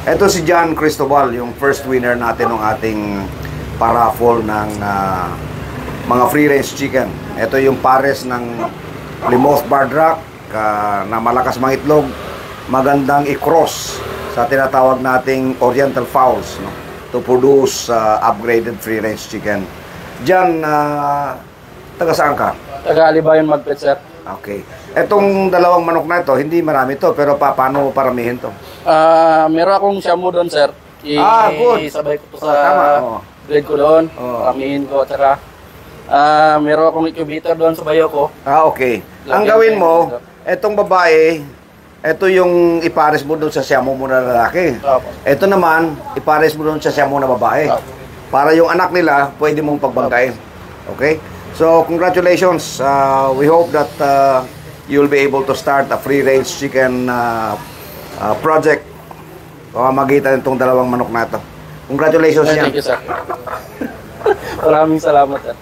Ito si John Cristobal, yung first winner natin ng ating paraffle ng mga free-range chicken. Ito yung pares ng Plymouth Barred Rock na malakas mangitlog, magandang i-cross sa tinatawag nating Oriental Fowls, no? To produce upgraded free-range chicken. John, taga saan ka? Taga Alibayon Magpet, sir. Okay. Etong dalawang manok na ito, hindi marami to, pero paano paramihin to? Meron akong shamu doon, sir. Good. Sabay ko to sa Tama. grade ko doon. Oh. Paramihin ko, tsaka meron akong incubator doon sa bayo ko. Okay. Ang gawin mo, etong babae, ito yung ipares mo doon sa shamu mo na lalaki. Opo. Ito naman, ipares mo doon sa shamu na babae. Opo. Para yung anak nila, pwede mong pagbangkain. Okay? So, congratulations. We hope that you'll be able to start a free-range chicken project pamamagitan itong dalawang manok na ito. Congratulations, Thank you, sir. Maraming salamat, sir.